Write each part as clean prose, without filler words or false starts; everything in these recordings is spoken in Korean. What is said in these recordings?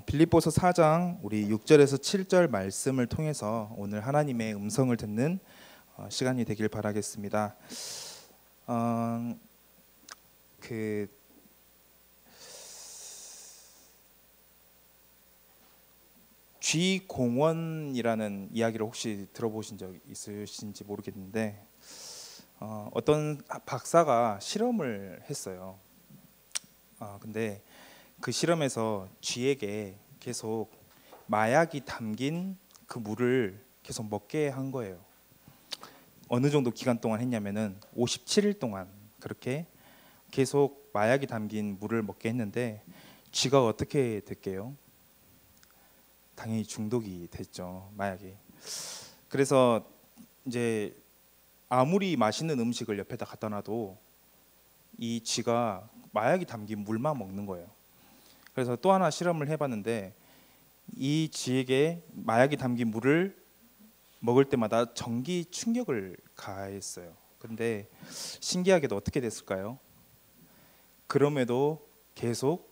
빌립보서 4장 우리 6절에서 7절 말씀을 통해서 오늘 하나님의 음성을 듣는 시간이 되길 바라겠습니다. 그 쥐공원이라는 이야기를 혹시 들어보신 적 있으신지 모르겠는데 어떤 박사가 실험을 했어요. 근데 그 실험에서 쥐에게 계속 마약이 담긴 그 물을 계속 먹게 한 거예요. 어느 정도 기간 동안 했냐면은 57일 동안 그렇게 계속 마약이 담긴 물을 먹게 했는데 쥐가 어떻게 됐게요? 당연히 중독이 됐죠, 마약이. 그래서 이제 아무리 맛있는 음식을 옆에다 갖다 놔도 이 쥐가 마약이 담긴 물만 먹는 거예요. 그래서 또 하나 실험을 해봤는데 이 쥐에게 마약이 담긴 물을 먹을 때마다 전기 충격을 가했어요. 그런데 신기하게도 어떻게 됐을까요? 그럼에도 계속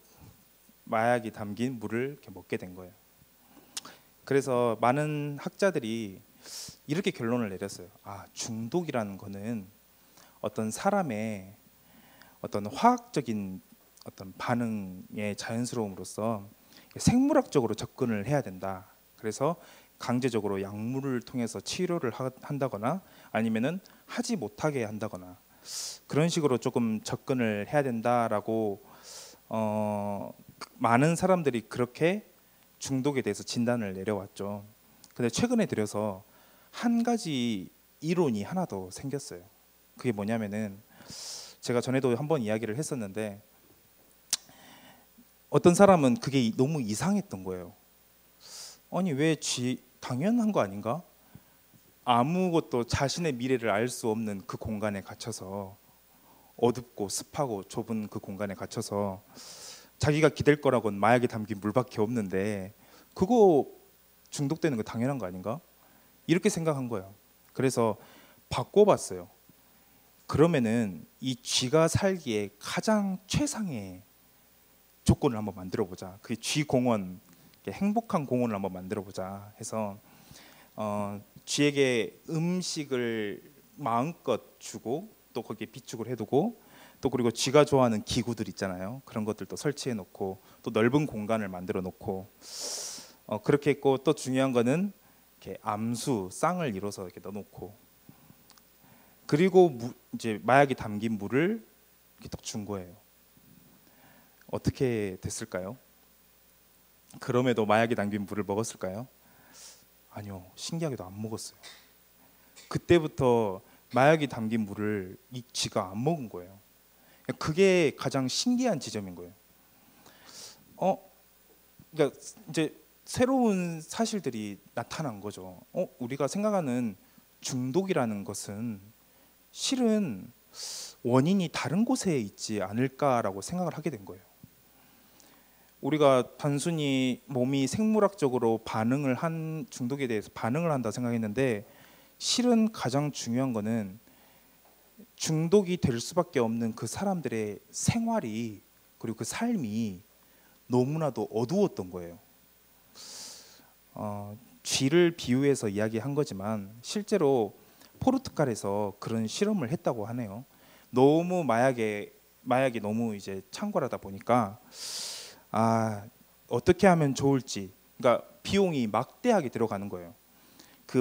마약이 담긴 물을 이렇게 먹게 된 거예요. 그래서 많은 학자들이 이렇게 결론을 내렸어요. 중독이라는 거는 어떤 사람의 어떤 화학적인 어떤 반응의 자연스러움으로써 생물학적으로 접근을 해야 된다. 그래서 강제적으로 약물을 통해서 치료를 한다거나 아니면은 하지 못하게 한다거나 그런 식으로 조금 접근을 해야 된다라고 많은 사람들이 그렇게 중독에 대해서 진단을 내려왔죠. 근데 최근에 들여서 한 가지 이론이 하나 더 생겼어요. 그게 뭐냐면은 제가 전에도 한번 이야기를 했었는데 어떤 사람은 그게 너무 이상했던 거예요. 아니 왜 당연한 거 아닌가? 아무것도 자신의 미래를 알 수 없는 그 공간에 갇혀서 어둡고 습하고 좁은 그 공간에 갇혀서 자기가 기댈 거라고는 마약에 담긴 물밖에 없는데 그거 중독되는 거 당연한 거 아닌가? 이렇게 생각한 거예요. 그래서 바꿔봤어요. 그러면은 이 쥐가 살기에 가장 최상의 조건을 한번 만들어 보자. 그게 쥐공원, 행복한 공원을 한번 만들어 보자 해서 쥐에게 음식을 마음껏 주고 또 거기에 비축을 해두고 또 그리고 쥐가 좋아하는 기구들 있잖아요. 그런 것들도 설치해 놓고 또 넓은 공간을 만들어 놓고 그렇게 했고 또 중요한 거는 이렇게 암수 쌍을 이뤄서 이렇게 넣어놓고 그리고 이제 마약이 담긴 물을 이렇게 딱 준 거예요. 어떻게 됐을까요? 그럼에도 마약이 담긴 물을 먹었을까요? 아니요, 신기하게도 안 먹었어요. 그때부터 마약이 담긴 물을 이 쥐가 안 먹은 거예요. 그게 가장 신기한 지점인 거예요. 그러니까 이제 새로운 사실들이 나타난 거죠. 우리가 생각하는 중독이라는 것은 실은 원인이 다른 곳에 있지 않을까라고 생각을 하게 된 거예요. 우리가 단순히 몸이 생물학적으로 중독에 대해서 반응을 한다 생각했는데 실은 가장 중요한 거는 중독이 될 수밖에 없는 그 사람들의 생활이 그리고 그 삶이 너무나도 어두웠던 거예요. 쥐를 비유해서 이야기한 거지만 실제로 포르투갈에서 그런 실험을 했다고 하네요. 너무 마약이 너무 이제 창궐하다 보니까 어떻게 하면 좋을지, 그러니까 비용이 막대하게 들어가는 거예요. 그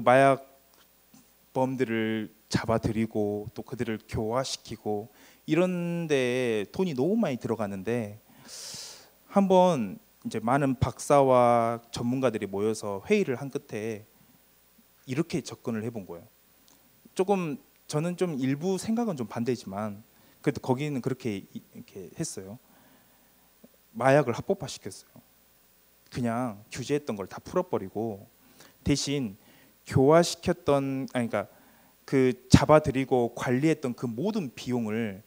마약범들을 잡아들이고 또 그들을 교화시키고 이런 데 돈이 너무 많이 들어가는데 한번 이제 많은 박사와 전문가들이 모여서 회의를 한 끝에 이렇게 접근을 해본 거예요. 조금 저는 좀 일부 생각은 좀 반대지만 그래도 거기는 그렇게 이렇게 했어요. 마약을 합법화시켰어요. 그냥 규제했던 걸 다 풀어버리고 대신 교화시켰던 그러니까 그 잡아들이고 관리했던 그 모든 비용을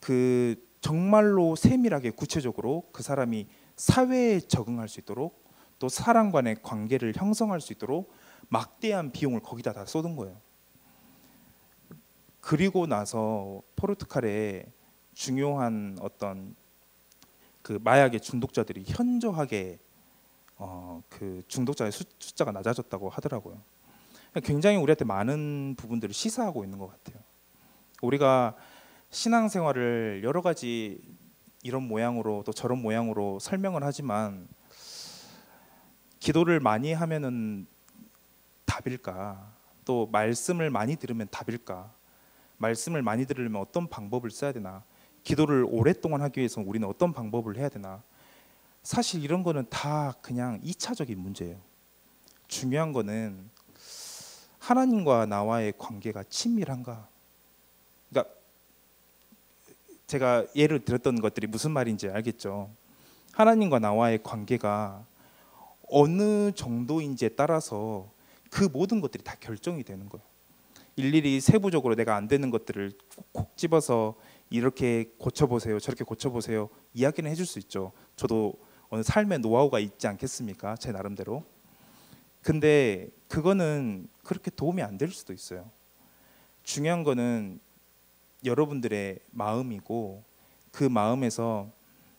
그 정말로 세밀하게 구체적으로 그 사람이 사회에 적응할 수 있도록 또 사람 간의 관계를 형성할 수 있도록 막대한 비용을 거기다 다 쏟은 거예요. 그리고 나서 포르투갈에 중요한 어떤 그 마약의 중독자들이 현저하게 그 중독자의 숫자가 낮아졌다고 하더라고요. 굉장히 우리한테 많은 부분들을 시사하고 있는 것 같아요. 우리가 신앙생활을 여러 가지 이런 모양으로 또 저런 모양으로 설명을 하지만 기도를 많이 하면은 답일까? 또 말씀을 많이 들으면 답일까? 말씀을 많이 들으려면 어떤 방법을 써야 되나? 기도를 오랫동안 하기 위해서 우리는 어떤 방법을 해야 되나? 사실 이런 거는 다 그냥 2차적인 문제예요. 중요한 거는 하나님과 나와의 관계가 친밀한가? 그러니까 제가 예를 들었던 것들이 무슨 말인지 알겠죠? 하나님과 나와의 관계가 어느 정도인지에 따라서 그 모든 것들이 다 결정이 되는 거예요. 일일이 세부적으로 내가 안 되는 것들을 콕 집어서 이렇게 고쳐보세요, 저렇게 고쳐보세요 이야기는 해줄 수 있죠. 저도 어느 삶의 노하우가 있지 않겠습니까? 제 나름대로. 근데 그거는 그렇게 도움이 안 될 수도 있어요. 중요한 거는 여러분들의 마음이고 그 마음에서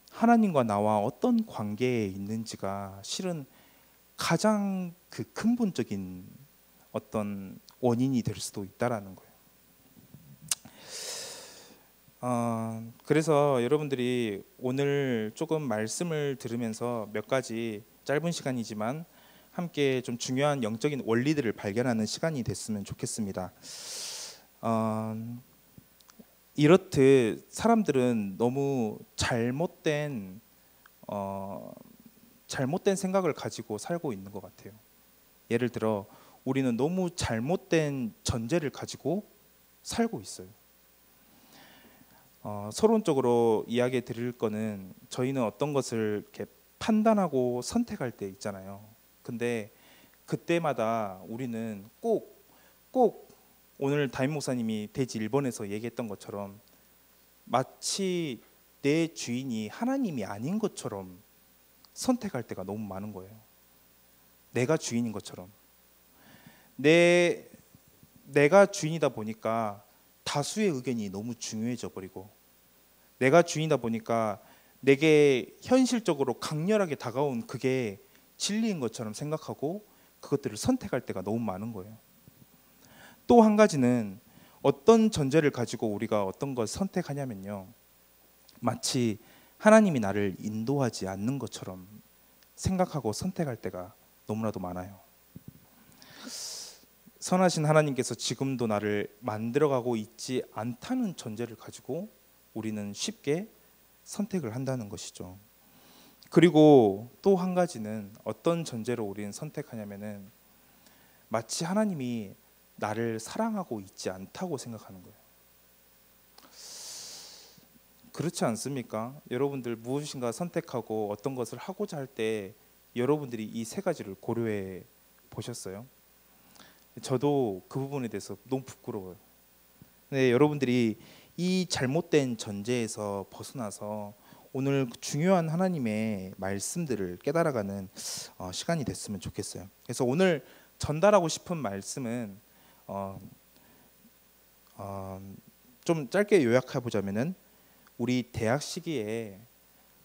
하나님과 나와 어떤 관계에 있는지가 실은 가장 그 근본적인 어떤 원인이 될 수도 있다라는 거예요. 그래서 여러분들이 오늘 조금 말씀을 들으면서 몇 가지 짧은 시간이지만 함께 좀 중요한 영적인 원리들을 발견하는 시간이 됐으면 좋겠습니다. 이렇듯 사람들은 너무 잘못된 생각을 가지고 살고 있는 것 같아요. 예를 들어 우리는 너무 잘못된 전제를 가지고 살고 있어요. 서론적으로 이야기 드릴 거는 저희는 어떤 것을 이렇게 판단하고 선택할 때 있잖아요. 근데 그때마다 우리는 꼭 오늘 담임 목사님이 대지 1번에서 얘기했던 것처럼 마치 내 주인이 하나님이 아닌 것처럼 선택할 때가 너무 많은 거예요. 내가 주인인 것처럼. 내가 주인이다 보니까 다수의 의견이 너무 중요해져 버리고 내가 주인이다 보니까 내게 현실적으로 강렬하게 다가온 그게 진리인 것처럼 생각하고 그것들을 선택할 때가 너무 많은 거예요. 또 한 가지는 어떤 전제를 가지고 우리가 어떤 걸 선택하냐면요. 마치 하나님이 나를 인도하지 않는 것처럼 생각하고 선택할 때가 너무나도 많아요. 선하신 하나님께서 지금도 나를 만들어가고 있지 않다는 전제를 가지고 우리는 쉽게 선택을 한다는 것이죠. 그리고 또 한 가지는 어떤 전제로 우리는 선택하냐면은 마치 하나님이 나를 사랑하고 있지 않다고 생각하는 거예요. 그렇지 않습니까? 여러분들 무엇인가 선택하고 어떤 것을 하고자 할 때 여러분들이 이 세 가지를 고려해 보셨어요? 저도 그 부분에 대해서 너무 부끄러워요. 근데 여러분들이 이 잘못된 전제에서 벗어나서 오늘 중요한 하나님의 말씀들을 깨달아가는 시간이 됐으면 좋겠어요. 그래서 오늘 전달하고 싶은 말씀은 좀 짧게 요약해 보자면은 우리 대학 시기에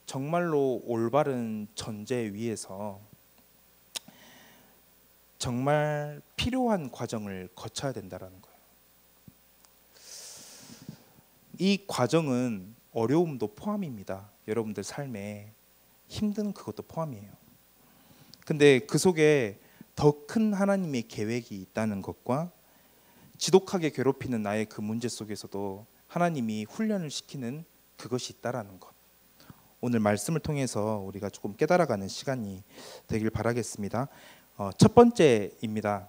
정말로 올바른 전제 위에서 정말 필요한 과정을 거쳐야 된다라는 거예요. 이 과정은 어려움도 포함입니다. 여러분들 삶에 힘든 그것도 포함이에요. 근데 그 속에 더 큰 하나님의 계획이 있다는 것과 지독하게 괴롭히는 나의 그 문제 속에서도 하나님이 훈련을 시키는 그것이 있다라는 것. 오늘 말씀을 통해서 우리가 조금 깨달아가는 시간이 되길 바라겠습니다. 첫 번째입니다.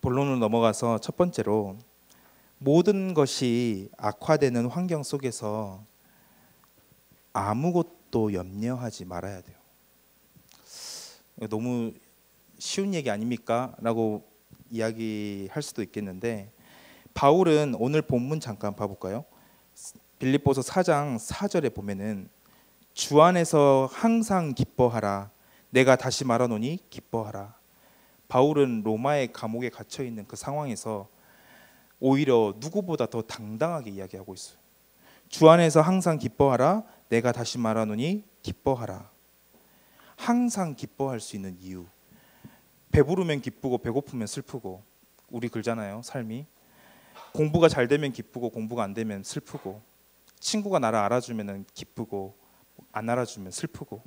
본론으로 넘어가서 첫 번째로 모든 것이 악화되는 환경 속에서 아무것도 염려하지 말아야 돼요. 너무 쉬운 얘기 아닙니까? 라고 이야기할 수도 있겠는데 바울은 오늘 본문 잠깐 봐볼까요? 빌립보서 4장 4절에 보면은 주 안에서 항상 기뻐하라. 내가 다시 말하노니 기뻐하라. 바울은 로마의 감옥에 갇혀 있는 그 상황에서 오히려 누구보다 더 당당하게 이야기하고 있어요. 주 안에서 항상 기뻐하라. 내가 다시 말하노니 기뻐하라. 항상 기뻐할 수 있는 이유. 배부르면 기쁘고 배고프면 슬프고, 우리 그러잖아요, 삶이. 공부가 잘 되면 기쁘고 공부가 안 되면 슬프고, 친구가 나를 알아주면 기쁘고 안 알아주면 슬프고.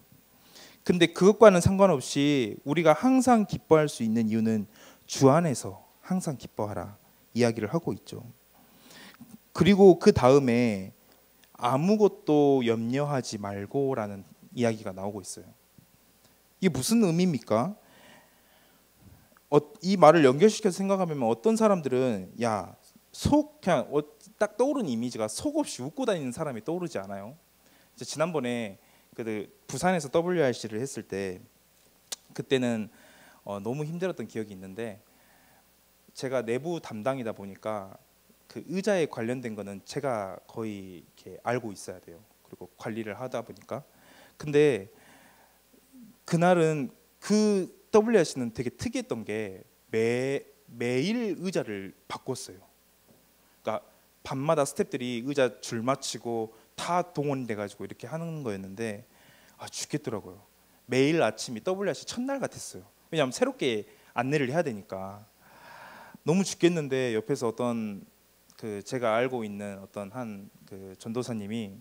근데 그것과는 상관없이 우리가 항상 기뻐할 수 있는 이유는 주 안에서 항상 기뻐하라 이야기를 하고 있죠. 그리고 그 다음에 아무것도 염려하지 말고라는 이야기가 나오고 있어요. 이게 무슨 의미입니까? 이 말을 연결시켜서 생각하면 어떤 사람들은 야, 그냥 딱 떠오르는 이미지가 속 없이 웃고 다니는 사람이 떠오르지 않아요? 지난번에 부산에서 WRC를 했을 때 그때는 너무 힘들었던 기억이 있는데, 제가 내부 담당이다 보니까 그 의자에 관련된 거는 제가 거의 이렇게 알고 있어야 돼요. 그리고 관리를 하다 보니까. 근데 그날은 그 WRC는 되게 특이했던 게 매일 의자를 바꿨어요. 그러니까 밤마다 스태프들이 의자 줄 맞추고 다 동원돼 가지고 이렇게 하는 거였는데 죽겠더라고요. 매일 아침이 WRC 첫날 같았어요. 왜냐하면 새롭게 안내를 해야 되니까 너무 죽겠는데, 옆에서 어떤 제가 알고 있는 어떤 한 전도사님이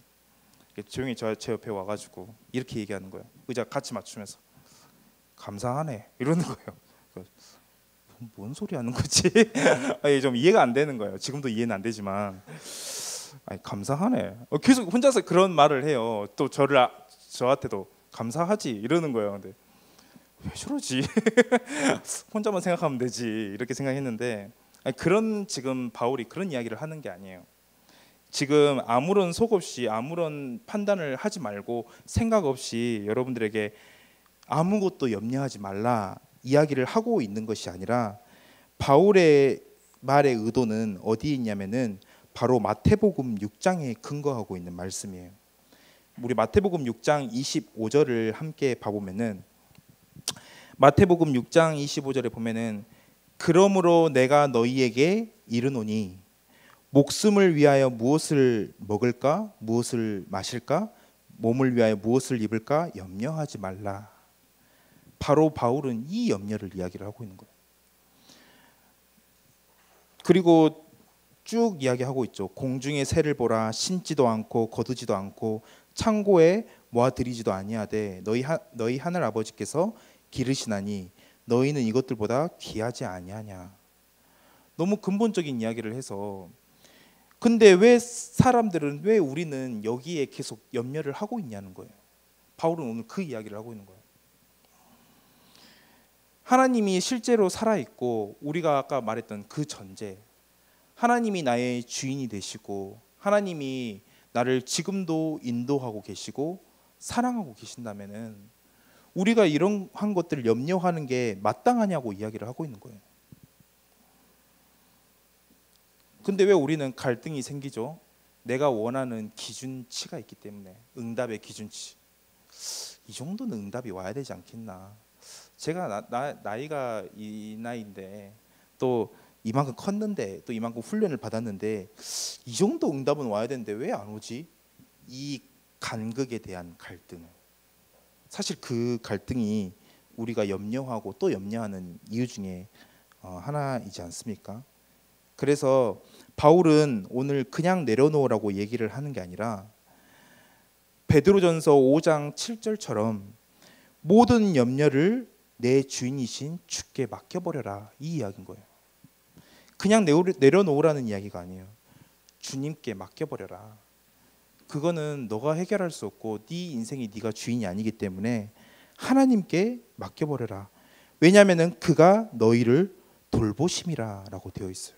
조용히 제 옆에 와가지고 이렇게 얘기하는 거예요. 의자 같이 맞추면서 감사하네 이러는 거예요. 뭔 소리 하는 거지? 좀 이해가 안 되는 거예요. 지금도 이해는 안 되지만 감사하네. 계속 혼자서 그런 말을 해요. 또 저한테도 감사하지 이러는 거예요. 근데 왜 저러지? 혼자만 생각하면 되지 이렇게 생각했는데, 그런 지금 바울이 그런 이야기를 하는 게 아니에요. 지금 아무런 속 없이 아무런 판단을 하지 말고 생각 없이 여러분들에게 아무것도 염려하지 말라 이야기를 하고 있는 것이 아니라, 바울의 말의 의도는 어디에 있냐면은 바로 마태복음 6장에 근거하고 있는 말씀이에요. 우리 마태복음 6장 25절을 함께 봐보면은, 마태복음 6장 25절에 보면은 그러므로 내가 너희에게 이르노니 목숨을 위하여 무엇을 먹을까 무엇을 마실까 몸을 위하여 무엇을 입을까 염려하지 말라. 바로 바울은 이 염려를 이야기를 하고 있는 거예요. 그리고 쭉 이야기하고 있죠. 공중의 새를 보라. 심지도 않고 거두지도 않고 창고에 모아들이지도 아니하되 너희 하늘 아버지께서 기르시나니 너희는 이것들보다 귀하지 아니하냐. 너무 근본적인 이야기를 해서, 근데 왜 우리는 여기에 계속 염려를 하고 있냐는 거예요. 바울은 오늘 그 이야기를 하고 있는 거예요. 하나님이 실제로 살아있고, 우리가 아까 말했던 그 전제, 하나님이 나의 주인이 되시고 하나님이 나를 지금도 인도하고 계시고 사랑하고 계신다면은 우리가 이런 것들을 염려하는 게 마땅하냐고 이야기를 하고 있는 거예요. 근데 왜 우리는 갈등이 생기죠? 내가 원하는 기준치가 있기 때문에. 응답의 기준치, 이 정도는 응답이 와야 되지 않겠나. 제가 나이가 이 나이인데, 또 이만큼 컸는데, 또 이만큼 훈련을 받았는데, 이 정도 응답은 와야 되는데 왜 안 오지? 이 간극에 대한 갈등, 사실 그 갈등이 우리가 염려하고 또 염려하는 이유 중에 하나이지 않습니까? 그래서 바울은 오늘 그냥 내려놓으라고 얘기를 하는 게 아니라, 베드로전서 5장 7절처럼 모든 염려를 내 주인이신 주께 맡겨버려라, 이 이야기인 거예요. 그냥 내려놓으라는 이야기가 아니에요. 주님께 맡겨버려라. 그거는 너가 해결할 수 없고 네 인생이 네가 주인이 아니기 때문에 하나님께 맡겨버려라. 왜냐하면 그가 너희를 돌보심이라라고 되어 있어요.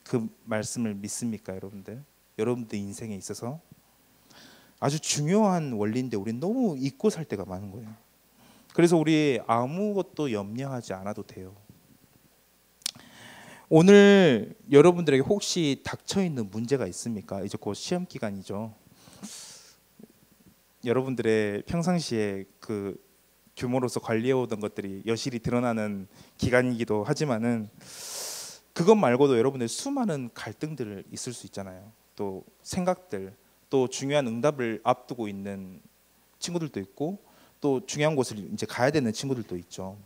그 말씀을 믿습니까, 여러분들? 여러분들 인생에 있어서 아주 중요한 원리인데 우리는 너무 잊고 살 때가 많은 거예요. 그래서 우리 아무것도 염려하지 않아도 돼요. 오늘 여러분들에게 혹시 닥쳐 있는 문제가 있습니까? 이제 곧 시험 기간이죠. 여러분들의 평상시에 그 규모로서 관리해 오던 것들이 여실히 드러나는 기간이기도 하지만은, 그것 말고도 여러분들 수많은 갈등들 있을 수 있잖아요. 또 생각들, 또 중요한 응답을 앞두고 있는 친구들도 있고 또 중요한 곳을 이제 가야 되는 친구들도 있죠.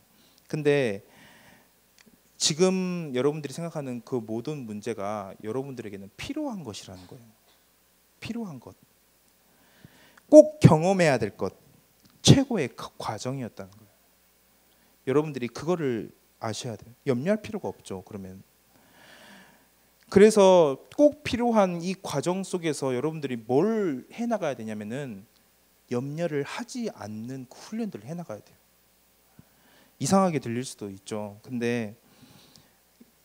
근데 지금 여러분들이 생각하는 그 모든 문제가 여러분들에게는 필요한 것이라는 거예요. 필요한 것, 꼭 경험해야 될 것, 최고의 과정이었다는 거예요. 여러분들이 그거를 아셔야 돼요. 염려할 필요가 없죠. 그래서 꼭 필요한 이 과정 속에서 여러분들이 뭘 해나가야 되냐면은 염려를 하지 않는 훈련들을 해나가야 돼요. 이상하게 들릴 수도 있죠. 근데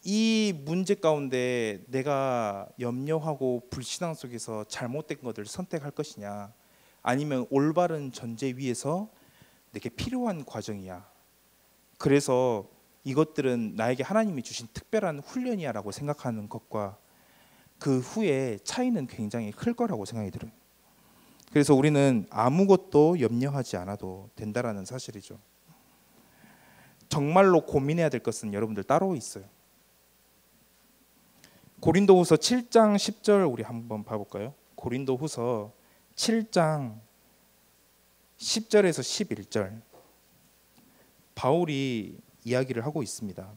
이 문제 가운데 내가 염려하고 불신앙 속에서 잘못된 것을 선택할 것이냐, 아니면 올바른 전제 위에서 내게 필요한 과정이야, 그래서 이것들은 나에게 하나님이 주신 특별한 훈련이야라고 생각하는 것과 그 후에 차이는 굉장히 클 거라고 생각이 들어요. 그래서 우리는 아무것도 염려하지 않아도 된다라는 사실이죠. 정말로 고민해야 될 것은 여러분들 따로 있어요. 고린도후서 7장 10절 우리 한번 봐볼까요? 고린도후서 7장 10절에서 11절 바울이 이야기를 하고 있습니다.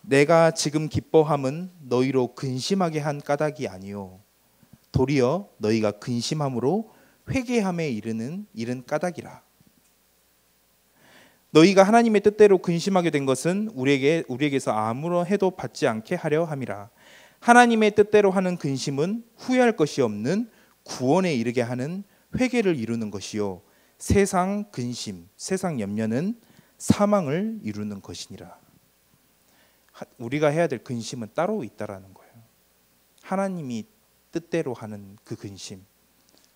내가 지금 기뻐함은 너희로 근심하게 한 까닭이 아니요 도리어 너희가 근심함으로 회개함에 이른 까닭이라. 너희가 하나님의 뜻대로 근심하게 된 것은 우리에게서 아무런 해도 받지 않게 하려 함이라. 하나님의 뜻대로 하는 근심은 후회할 것이 없는 구원에 이르게 하는 회개를 이루는 것이요 세상 근심, 세상 염려는 사망을 이루는 것이니라. 우리가 해야 될 근심은 따로 있다라는 거예요. 하나님이 뜻대로 하는 그 근심,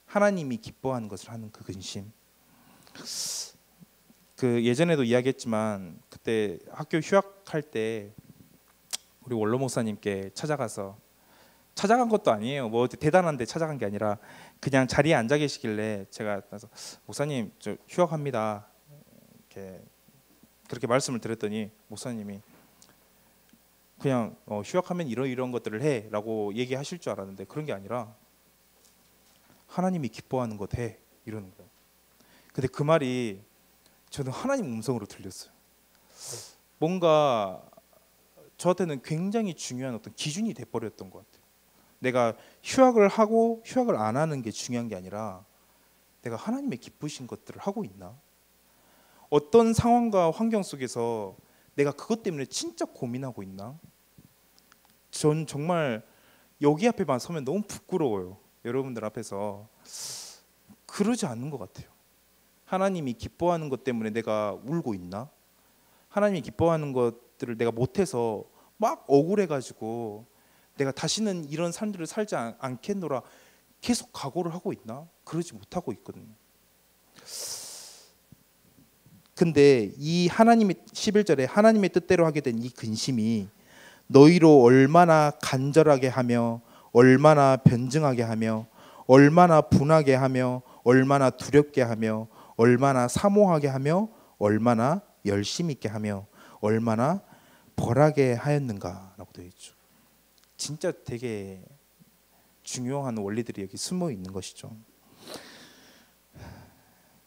하나님이 기뻐하는 것을 하는 그 근심. 그 예전에도 이야기했지만 그때 학교 휴학할 때 우리 원로 목사님께 찾아간 것도 아니에요. 뭐 대단한데 찾아간 게 아니라 그냥 자리에 앉아 계시길래 제가 가서 목사님 저 휴학합니다. 그렇게 말씀을 드렸더니 목사님이 그냥 휴학하면 이런 것들을 해라고 얘기하실 줄 알았는데 그런 게 아니라 하나님이 기뻐하는 것 해 이러는 거예요. 근데 그 말이 저는 하나님 음성으로 들렸어요. 뭔가 저한테는 굉장히 중요한 어떤 기준이 돼버렸던 것 같아요. 내가 휴학을 하고 휴학을 안 하는 게 중요한 게 아니라 내가 하나님의 기쁘신 것들을 하고 있나? 어떤 상황과 환경 속에서 내가 그것 때문에 진짜 고민하고 있나? 전 정말 여기 앞에만 서면 너무 부끄러워요. 여러분들 앞에서. 그러지 않는 것 같아요. 하나님이 기뻐하는 것 때문에 내가 울고 있나? 하나님이 기뻐하는 것들을 내가 못해서 막 억울해가지고 내가 다시는 이런 삶들을 살지 않겠노라 계속 각오를 하고 있나? 그러지 못하고 있거든요. 근데 이 하나님의 11절에 하나님의 뜻대로 하게 된 이 근심이 너희로 얼마나 간절하게 하며 얼마나 변증하게 하며 얼마나 분하게 하며 얼마나 두렵게 하며 얼마나 사모하게 하며 얼마나 열심 있게 하며 얼마나 벌하게 하였는가라고 되어 있죠. 진짜 되게 중요한 원리들이 여기 숨어 있는 것이죠.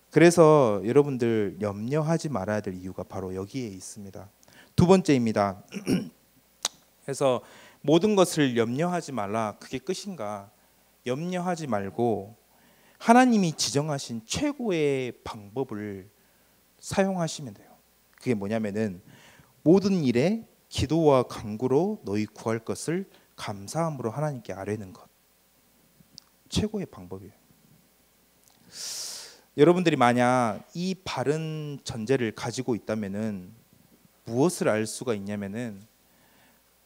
그래서 여러분들 염려하지 말아야 될 이유가 바로 여기에 있습니다. 두 번째입니다. 그래서 모든 것을 염려하지 말라, 그게 끝인가? 염려하지 말고 하나님이 지정하신 최고의 방법을 사용하시면 돼요. 그게 뭐냐면은 모든 일에 기도와 간구로 너희 구할 것을 감사함으로 하나님께 아뢰는 것. 최고의 방법이에요. 여러분들이 만약 이 바른 전제를 가지고 있다면은 무엇을 알 수가 있냐면은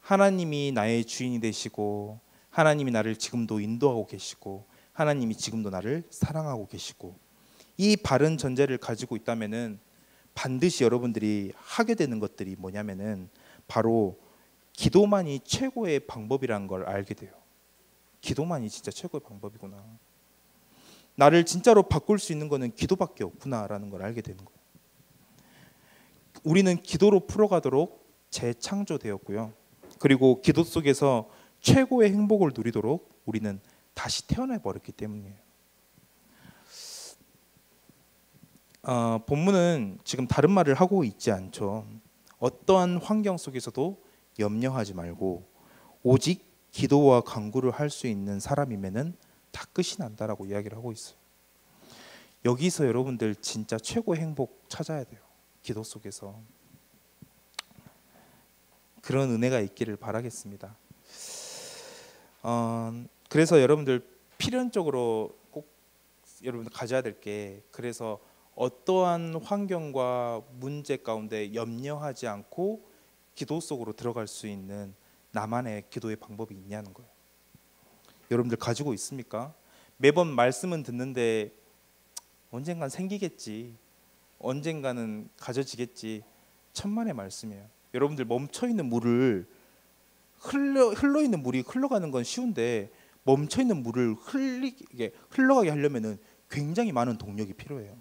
하나님이 나의 주인이 되시고 하나님이 나를 지금도 인도하고 계시고 하나님이 지금도 나를 사랑하고 계시고 이 바른 전제를 가지고 있다면은 반드시 여러분들이 하게 되는 것들이 뭐냐면은 바로 기도만이 최고의 방법이라는 걸 알게 돼요. 기도만이 진짜 최고의 방법이구나. 나를 진짜로 바꿀 수 있는 거는 기도밖에 없구나라는 걸 알게 되는 거예요. 우리는 기도로 풀어가도록 재창조되었고요. 그리고 기도 속에서 최고의 행복을 누리도록 우리는 다시 태어나 버렸기 때문이에요. 본문은 지금 다른 말을 하고 있지 않죠. 어떠한 환경 속에서도 염려하지 말고 오직 기도와 간구를 할 수 있는 사람이면은 다 끝이 난다라고 이야기를 하고 있어요. 여기서 여러분들 진짜 최고의 행복 찾아야 돼요. 기도 속에서. 그런 은혜가 있기를 바라겠습니다. 그래서 여러분들 필연적으로 꼭 여러분들 가져야 될 게, 그래서 어떠한 환경과 문제 가운데 염려하지 않고 기도 속으로 들어갈 수 있는 나만의 기도의 방법이 있냐는 거예요. 여러분들 가지고 있습니까? 매번 말씀은 듣는데 언젠간 생기겠지, 언젠가는 가져지겠지. 천만의 말씀이에요. 여러분들 멈춰있는 물을 흘러있는 물이 흘러가는 건 쉬운데 멈춰있는 물을 흘러가게 하려면 굉장히 많은 동력이 필요해요.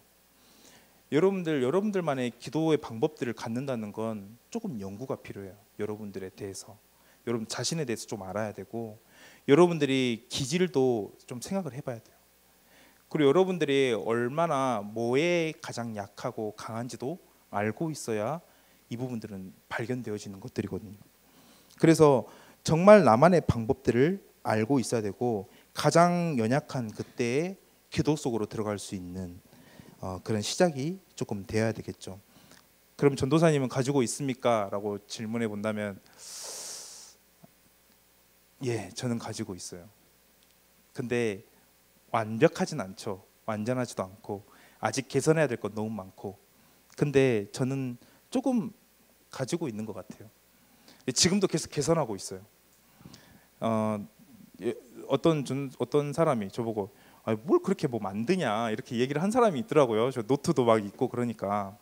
여러분들만의 기도의 방법들을 갖는다는 건 조금 연구가 필요해요. 여러분들에 대해서, 여러분 자신에 대해서 좀 알아야 되고, 여러분들이 기질도 좀 생각을 해봐야 돼요. 그리고 여러분들이 얼마나 뭐에 가장 약하고 강한지도 알고 있어야 이 부분들은 발견되어지는 것들이거든요. 그래서 정말 나만의 방법들을 알고 있어야 되고, 가장 연약한 그때의 기도 속으로 들어갈 수 있는 그런 시작이 조금 돼야 되겠죠. 그럼 전도사님은 가지고 있습니까? 라고 질문해 본다면, 예, 저는 가지고 있어요. 근데 완벽하진 않죠. 완전하지도 않고 아직 개선해야 될 건 너무 많고, 근데 저는 조금 가지고 있는 것 같아요. 지금도 계속 개선하고 있어요. 어떤 사람이 저보고 뭘 그렇게 뭐 만드냐 이렇게 얘기를 한 사람이 있더라고요. 저 노트도 막 있고 그러니까.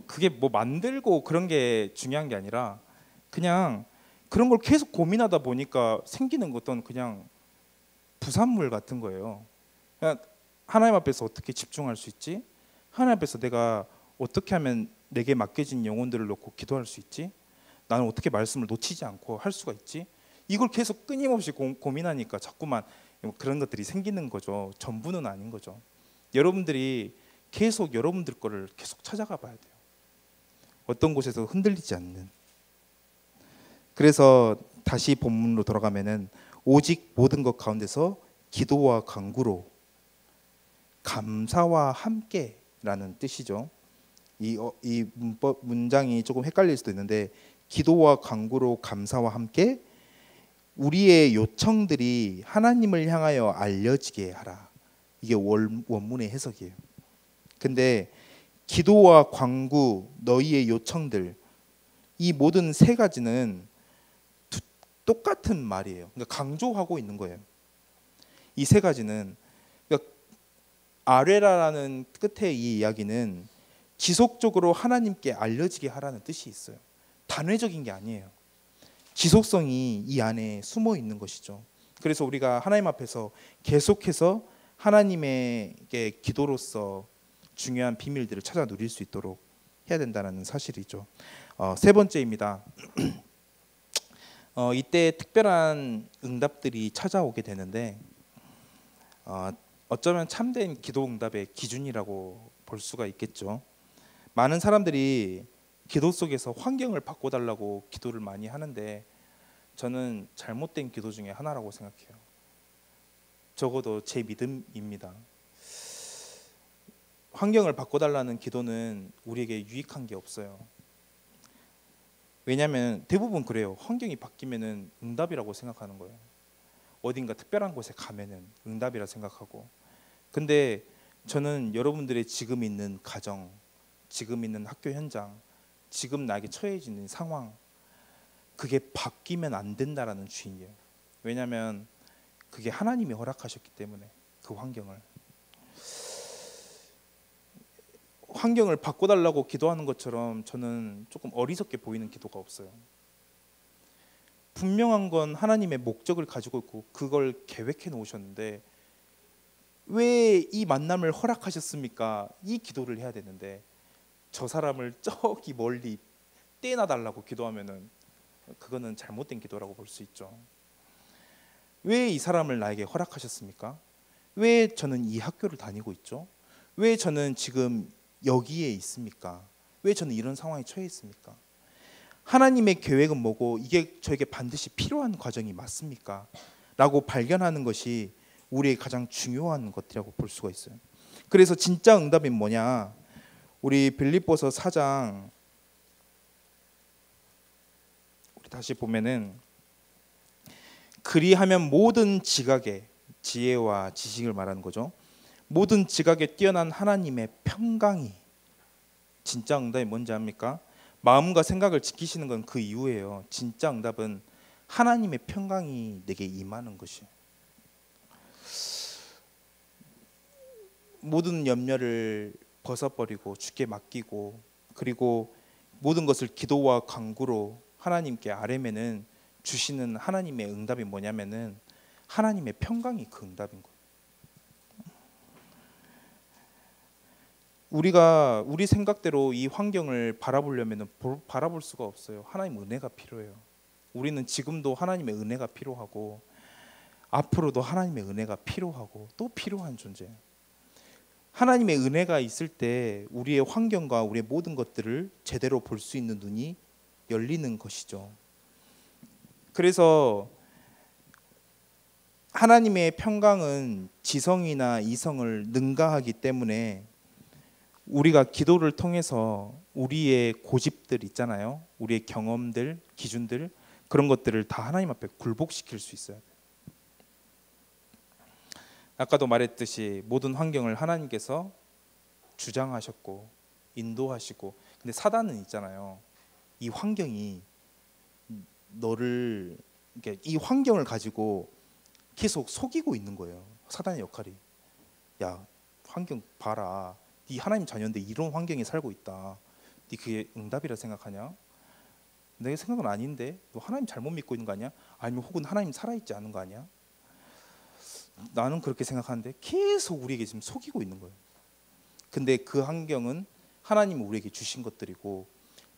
그게 뭐 만들고 그런 게 중요한 게 아니라 그냥 그런 걸 계속 고민하다 보니까 생기는 어떤 그냥 부산물 같은 거예요. 그냥 하나님 앞에서 어떻게 집중할 수 있지? 하나님 앞에서 내가 어떻게 하면 내게 맡겨진 영혼들을 놓고 기도할 수 있지? 나는 어떻게 말씀을 놓치지 않고 할 수가 있지? 이걸 계속 끊임없이 고민하니까 자꾸만 그런 것들이 생기는 거죠. 전부는 아닌 거죠. 여러분들이 계속 여러분들 거를 계속 찾아가 봐야 돼요. 어떤 곳에서 흔들리지 않는. 그래서 다시 본문으로 돌아가면은 오직 모든 것 가운데서 기도와 간구로 감사와 함께라는 뜻이죠. 이 문장이 조금 헷갈릴 수도 있는데, 기도와 간구로 감사와 함께 우리의 요청들이 하나님을 향하여 알려지게 하라. 이게 원문의 해석이에요. 근데 기도와 간구, 너희의 요청들, 이 모든 세 가지는 똑같은 말이에요. 그러니까 강조하고 있는 거예요. 이 세 가지는, 그러니까 아뢰라라는 끝에 이 이야기는 지속적으로 하나님께 알려지게 하라는 뜻이 있어요. 단회적인 게 아니에요. 지속성이 이 안에 숨어 있는 것이죠. 그래서 우리가 하나님 앞에서 계속해서 하나님에게 기도로서 중요한 비밀들을 찾아 누릴 수 있도록 해야 된다는 사실이죠. 세 번째입니다. 이때 특별한 응답들이 찾아오게 되는데, 어쩌면 참된 기도 응답의 기준이라고 볼 수가 있겠죠. 많은 사람들이 기도 속에서 환경을 바꿔달라고 기도를 많이 하는데, 저는 잘못된 기도 중에 하나라고 생각해요. 적어도 제 믿음입니다. 환경을 바꿔달라는 기도는 우리에게 유익한 게 없어요. 왜냐하면 대부분 그래요. 환경이 바뀌면은 응답이라고 생각하는 거예요. 어딘가 특별한 곳에 가면은 응답이라 생각하고. 근데 저는 여러분들의 지금 있는 가정, 지금 있는 학교 현장, 지금 나에게 처해지는 상황, 그게 바뀌면 안 된다라는 주의예요. 왜냐하면 그게 하나님이 허락하셨기 때문에. 그 환경을 바꿔달라고 기도하는 것처럼 저는 조금 어리석게 보이는 기도가 없어요. 분명한 건 하나님의 목적을 가지고 있고 그걸 계획해 놓으셨는데, 왜 이 만남을 허락하셨습니까? 이 기도를 해야 되는데, 저 사람을 저기 멀리 떼어놔 달라고 기도하면은 그거는 잘못된 기도라고 볼 수 있죠. 왜 이 사람을 나에게 허락하셨습니까? 왜 저는 이 학교를 다니고 있죠? 왜 저는 지금 여기에 있습니까? 왜 저는 이런 상황에 처해 있습니까? 하나님의 계획은 뭐고 이게 저에게 반드시 필요한 과정이 맞습니까? 라고 발견하는 것이 우리의 가장 중요한 것이라고 볼 수가 있어요. 그래서 진짜 응답이 뭐냐? 우리 빌립보서 4장 우리 다시 보면은 그리하면 모든 지각에 지혜와 지식을 말하는 거죠. 모든 지각에 뛰어난 하나님의 평강이 진짜 응답이 뭔지 압니까? 마음과 생각을 지키시는 건 그 이유예요. 진짜 응답은 하나님의 평강이 내게 임하는 것이에요. 모든 염려를 벗어버리고 주께 맡기고 그리고 모든 것을 기도와 간구로 하나님께 아뢰면은 주시는 하나님의 응답이 뭐냐면은 하나님의 평강이 그 응답인 거예요. 우리가 우리 생각대로 이 환경을 바라보려면 바라볼 수가 없어요. 하나님 은혜가 필요해요. 우리는 지금도 하나님의 은혜가 필요하고 앞으로도 하나님의 은혜가 필요하고 또 필요한 존재예요. 하나님의 은혜가 있을 때 우리의 환경과 우리의 모든 것들을 제대로 볼 수 있는 눈이 열리는 것이죠. 그래서 하나님의 평강은 지성이나 이성을 능가하기 때문에 우리가 기도를 통해서 우리의 고집들 있잖아요. 우리의 경험들, 기준들 그런 것들을 다 하나님 앞에 굴복시킬 수 있어야 돼요. 아까도 말했듯이 모든 환경을 하나님께서 주장하셨고 인도하시고 근데 사단은 있잖아요. 이 환경이 너를 이 환경을 가지고 계속 속이고 있는 거예요. 사단의 역할이. 야, 환경 봐라. 네 하나님 자녀인데 이런 환경에 살고 있다. 네 그게 응답이라 생각하냐? 내 생각은 아닌데 너 하나님 잘못 믿고 있는 거 아니야? 아니면 혹은 하나님 살아있지 않은 거 아니야? 나는 그렇게 생각하는데 계속 우리에게 지금 속이고 있는 거예요. 근데 그 환경은 하나님이 우리에게 주신 것들이고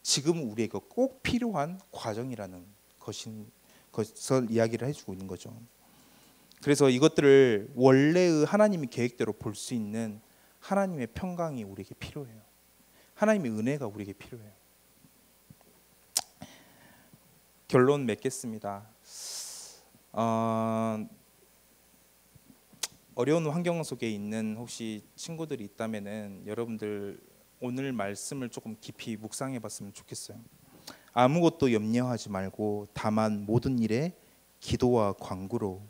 지금 우리에게 꼭 필요한 과정이라는 것을 이야기를 해주고 있는 거죠. 그래서 이것들을 원래의 하나님의 계획대로 볼 수 있는 하나님의 평강이 우리에게 필요해요. 하나님의 은혜가 우리에게 필요해요. 결론 맺겠습니다. 어려운 환경 속에 있는 혹시 친구들이 있다면은 여러분들 오늘 말씀을 조금 깊이 묵상해 봤으면 좋겠어요. 아무것도 염려하지 말고 다만 모든 일에 기도와 간구로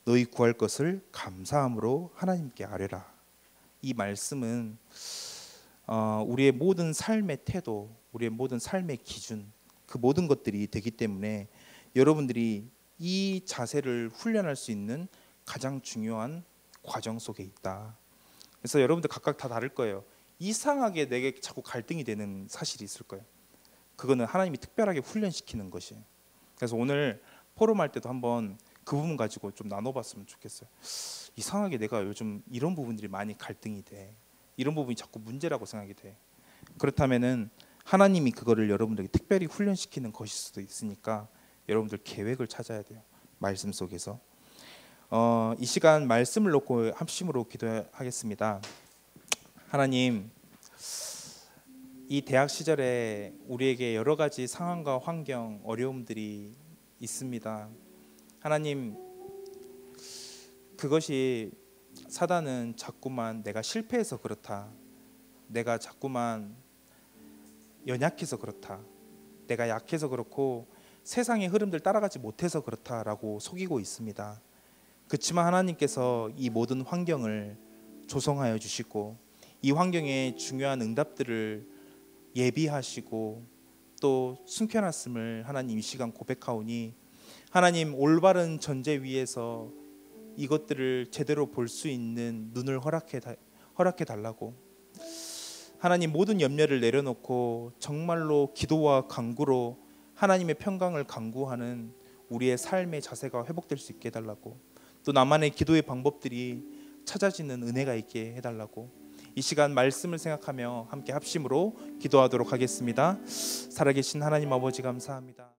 너희 구할 것을 감사함으로 하나님께 아뢰라. 이 말씀은 우리의 모든 삶의 태도, 우리의 모든 삶의 기준, 그 모든 것들이 되기 때문에 여러분들이 이 자세를 훈련할 수 있는 가장 중요한 과정 속에 있다. 그래서 여러분들 각각 다 다를 거예요. 이상하게 내게 자꾸 갈등이 되는 사실이 있을 거예요. 그거는 하나님이 특별하게 훈련시키는 것이에요. 그래서 오늘 포럼할 때도 한번 그 부분 가지고 좀 나눠봤으면 좋겠어요. 이상하게 내가 요즘 이런 부분들이 많이 갈등이 돼. 이런 부분이 자꾸 문제라고 생각이 돼. 그렇다면은 하나님이 그거를 여러분들에게 특별히 훈련시키는 것일 수도 있으니까 여러분들 계획을 찾아야 돼요. 말씀 속에서. 이 시간 말씀을 놓고 합심으로 기도하겠습니다. 하나님, 이 대학 시절에 우리에게 여러 가지 상황과 환경, 어려움들이 있습니다. 하나님, 그것이 사단은 자꾸만 내가 실패해서 그렇다, 내가 자꾸만 연약해서 그렇다, 내가 약해서 그렇고 세상의 흐름들 따라가지 못해서 그렇다라고 속이고 있습니다. 그렇지만 하나님께서 이 모든 환경을 조성하여 주시고 이 환경에 중요한 응답들을 예비하시고 또 숨겨놨음을 하나님 이 시간 고백하오니 하나님 올바른 전제 위에서 이것들을 제대로 볼 수 있는 눈을 허락해 달라고 하나님 모든 염려를 내려놓고 정말로 기도와 간구로 하나님의 평강을 간구하는 우리의 삶의 자세가 회복될 수 있게 해달라고 또 나만의 기도의 방법들이 찾아지는 은혜가 있게 해달라고 이 시간 말씀을 생각하며 함께 합심으로 기도하도록 하겠습니다. 살아계신 하나님 아버지 감사합니다.